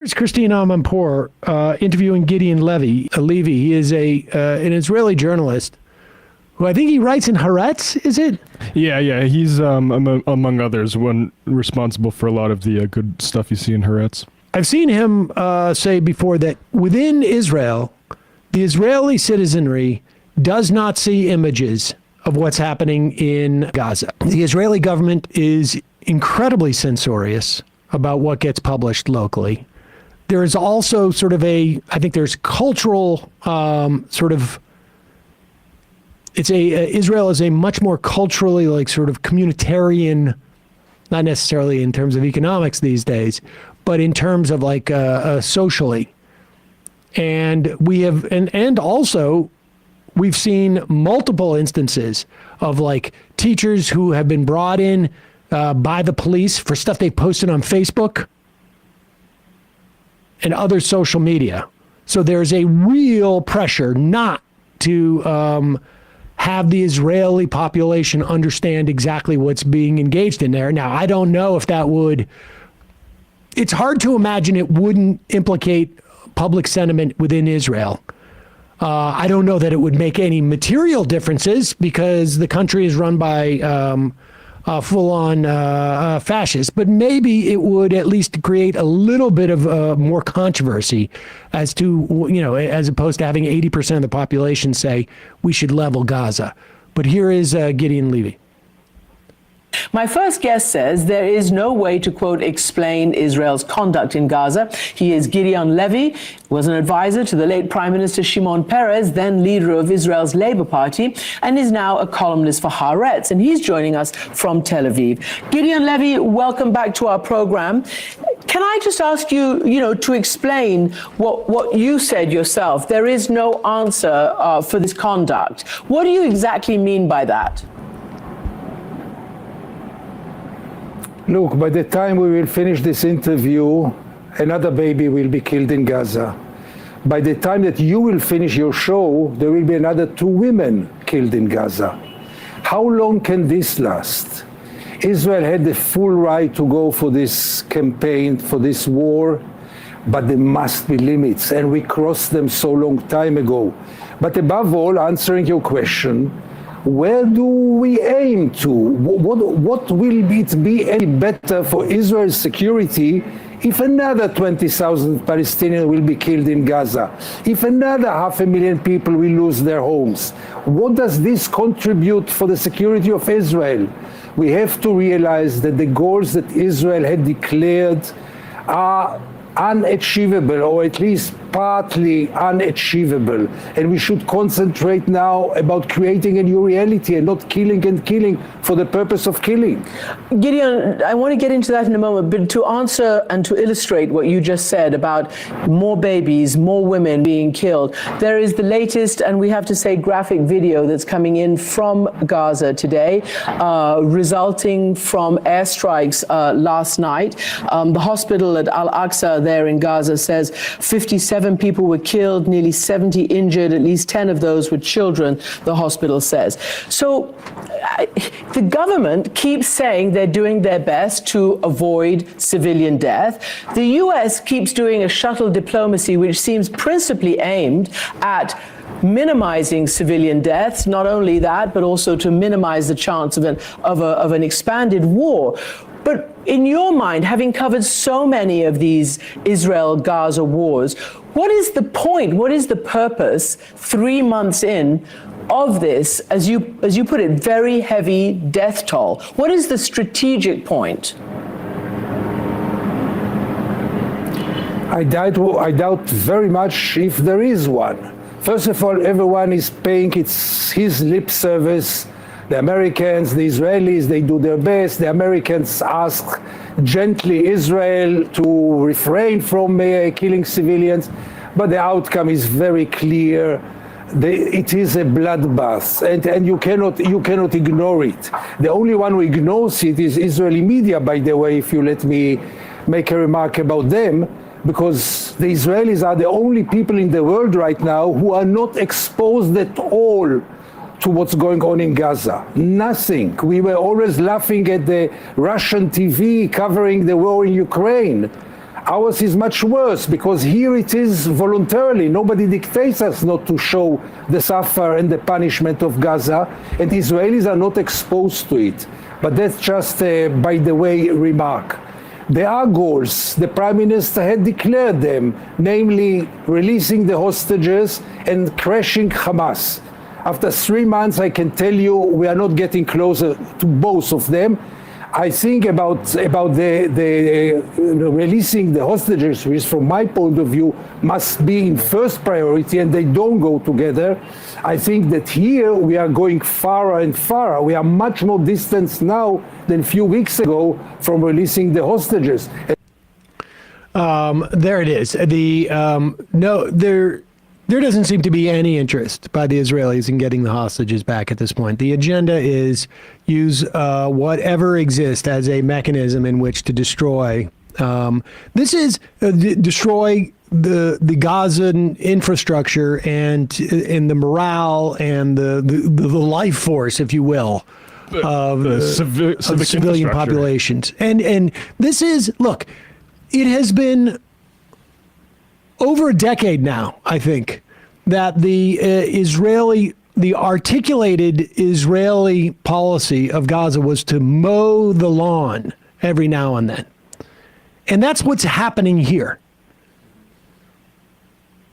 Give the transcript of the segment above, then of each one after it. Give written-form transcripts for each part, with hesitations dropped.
Here's Christine Amanpour interviewing Gideon Levy. He is an Israeli journalist who I think he writes in Haaretz, is it? Yeah. He's, among others, one responsible for a lot of the good stuff you see in Haaretz. I've seen him say before that within Israel, the Israeli citizenry does not see images of what's happening in Gaza. The Israeli government is incredibly censorious about what gets published locally. There is also sort of I think there's cultural Israel is a much more culturally sort of communitarian, not necessarily in terms of economics these days, but in terms of socially. And we have, and also we've seen multiple instances of teachers who have been brought in by the police for stuff they posted on Facebook and other social media. So there's a real pressure not to have the Israeli population understand exactly what's being engaged in there. Now, I don't know if it's hard to imagine it wouldn't implicate public sentiment within Israel. I don't know that it would make any material differences because the country is run by full-on fascists, but maybe it would at least create a little bit of more controversy as to, as opposed to having 80% of the population say we should level Gaza. But here is Gideon Levy. My first guest says there is no way to, quote, explain Israel's conduct in Gaza. He is Gideon Levy, was an advisor to the late Prime Minister Shimon Peres, then leader of Israel's Labour Party, and is now a columnist for Haaretz, and he's joining us from Tel Aviv. Gideon Levy, welcome back to our program. Can I just ask you, to explain what you said yourself? There is no answer for this conduct. What do you exactly mean by that? Look, by the time we will finish this interview, another baby will be killed in Gaza. By the time that you will finish your show, there will be another 2 women killed in Gaza. How long can this last? Israel had the full right to go for this campaign, for this war, but there must be limits, and we crossed them so long time ago. But above all, answering your question, where do we aim to? What will it be any better for Israel's security if another 20,000 Palestinians will be killed in Gaza? If another 500,000 people will lose their homes? What does this contribute for the security of Israel? We have to realize that the goals that Israel had declared are unachievable, or at least partly unachievable, and we should concentrate now about creating a new reality and not killing and killing for the purpose of killing. Gideon, I want to get into that in a moment, but to answer and to illustrate what you just said about more babies, more women being killed, there is the latest, and we have to say, graphic video that's coming in from Gaza today, resulting from airstrikes last night. The hospital at Al-Aqsa there in Gaza says 57 people were killed, nearly 70 injured, at least 10 of those were children, the hospital says. So the government keeps saying they're doing their best to avoid civilian death. The US keeps doing a shuttle diplomacy, which seems principally aimed at minimizing civilian deaths, not only that, but also to minimize the chance of an expanded war. But in your mind, having covered so many of these Israel-Gaza wars, what is the point, what is the purpose 3 months in of this, as you put it, very heavy death toll? What is the strategic point? I doubt very much if there is one. First of all, everyone is paying his lip service. The Americans, the Israelis, they do their best. The Americans ask gently Israel to refrain from killing civilians, but the outcome is very clear. It is a bloodbath, and you cannot ignore it. The only one who ignores it is Israeli media, by the way, if you let me make a remark about them, because the Israelis are the only people in the world right now who are not exposed at all to what's going on in Gaza. Nothing. We were always laughing at the Russian TV covering the war in Ukraine. Ours is much worse because here it is voluntarily. Nobody dictates us not to show the suffer and the punishment of Gaza, and Israelis are not exposed to it. But that's just a, by the way, remark. There are goals. The Prime Minister had declared them, namely releasing the hostages and crashing Hamas. After 3 months, I can tell you we are not getting closer to both of them. I think about the releasing the hostages, which from my point of view must be in first priority, and they don't go together. I think that here we are going farther and farther. We are much more distant now than a few weeks ago from releasing the hostages. There it is. There doesn't seem to be any interest by the Israelis in getting the hostages back at this point. The agenda is use whatever exists as a mechanism in which to destroy. Destroy the Gazan infrastructure and the morale and the life force, if you will, of the civilian populations. And this is, look, it has been over a decade now, I think, that the articulated Israeli policy of Gaza was to mow the lawn every now and then. And that's what's happening here.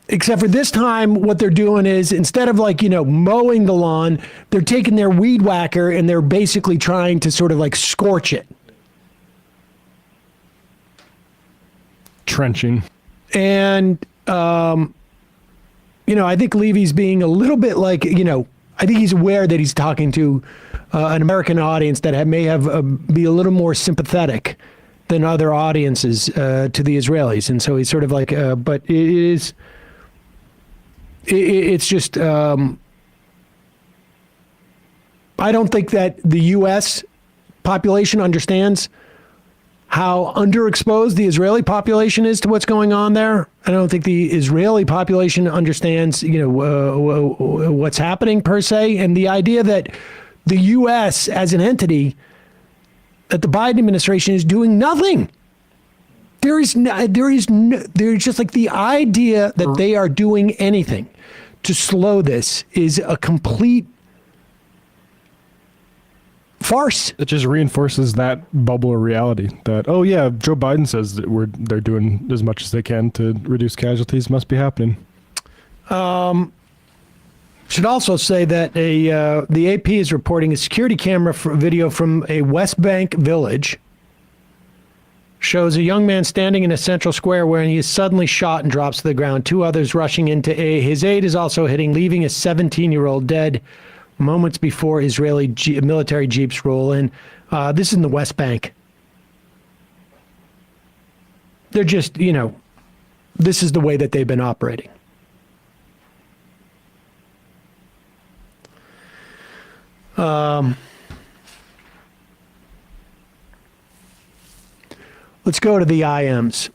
Except for this time, what they're doing is instead of mowing the lawn, they're taking their weed whacker and they're basically trying to sort of scorch it. Trenching. And, I think Levy's being a little bit I think he's aware that he's talking to an American audience that may have be a little more sympathetic than other audiences to the Israelis. And so he's sort of but it's just, I don't think that the U.S. population understands how underexposed the Israeli population is to what's going on there. I don't think the Israeli population understands, what's happening per se. And the idea that the U.S. as an entity, that the Biden administration is doing nothing. There's just the idea that they are doing anything to slow this is a complete farce. It just reinforces that bubble of reality that, oh yeah, Joe Biden says that they're doing as much as they can to reduce casualties. Must be happening. Should also say that the AP is reporting a security camera video from a West Bank village shows a young man standing in a central square where he is suddenly shot and drops to the ground. 2 others rushing into his aid is also hitting, leaving a 17-year-old dead moments before Israeli military jeeps roll in. This is in the West Bank. They're just, this is the way that they've been operating. Let's go to the IMs.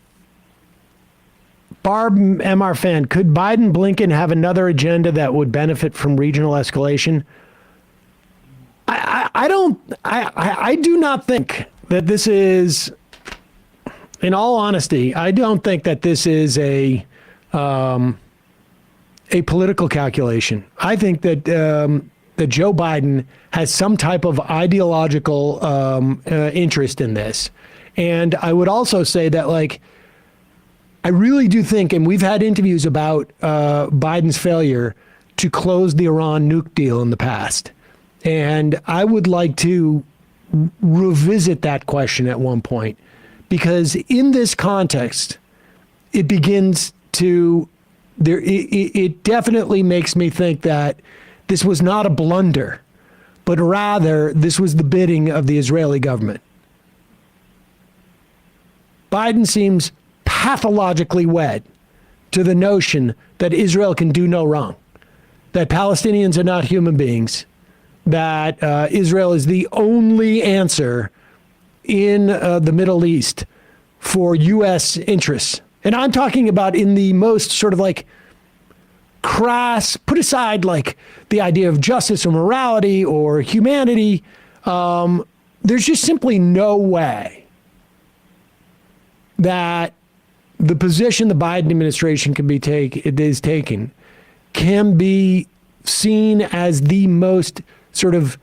Barb MR fan, could Biden Blinken have another agenda that would benefit from regional escalation? I do not think that this is, in all honesty, I don't think that this is a political calculation. I think that that Joe Biden has some type of ideological interest in this. And I would also say that, I really do think, and we've had interviews about Biden's failure to close the Iran nuke deal in the past. And I would like to revisit that question at one point, because in this context, it begins to, it definitely makes me think that this was not a blunder, but rather this was the bidding of the Israeli government. Biden seems pathologically wed to the notion that Israel can do no wrong, that Palestinians are not human beings, that Israel is the only answer in the Middle East for U.S. interests. And I'm talking about in the most sort of crass, put aside the idea of justice or morality or humanity. There's just simply no way that the position the Biden administration is taking can be seen as the most sort of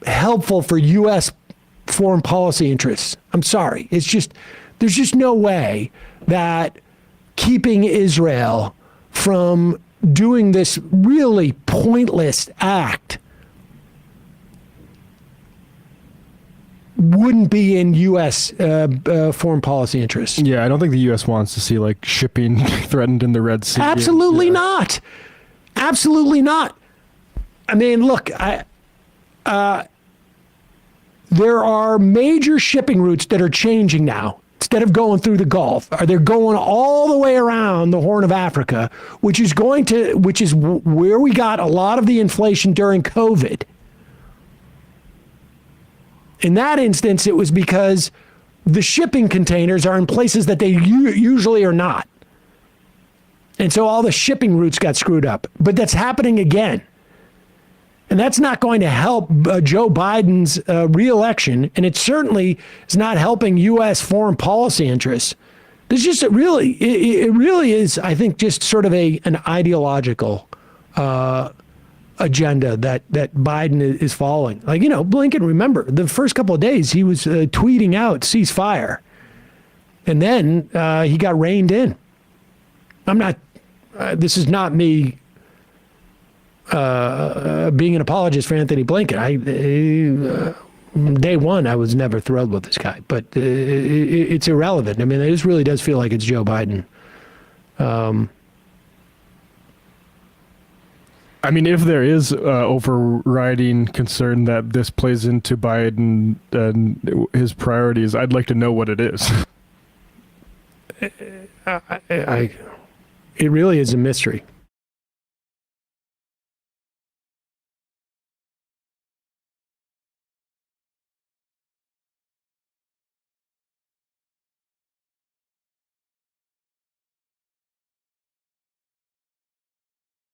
helpful for U.S. foreign policy interests. I'm sorry. There's just no way that keeping Israel from doing this really pointless act wouldn't be in U.S. Foreign policy interests. Yeah, I don't think the U.S. wants to see like shipping threatened in the Red Sea. Absolutely not. Absolutely not. I mean, look, there are major shipping routes that are changing now. Instead of going through the Gulf, they're going all the way around the Horn of Africa, which is where we got a lot of the inflation during COVID. In that instance, it was because the shipping containers are in places that they usually are not. And so all the shipping routes got screwed up. But that's happening again. And that's not going to help Joe Biden's reelection. And it certainly is not helping U.S. foreign policy interests. There's just it really is, I think, just sort of an ideological agenda that Biden is following. Like, Blinken, remember, the first couple of days he was tweeting out ceasefire. And then he got reined in. This is not me being an apologist for Anthony Blinken. Day one, I was never thrilled with this guy, but it's irrelevant. I mean, this really does feel like it's Joe Biden. I mean, if there is overriding concern that this plays into Biden and his priorities, I'd like to know what it is. It really is a mystery.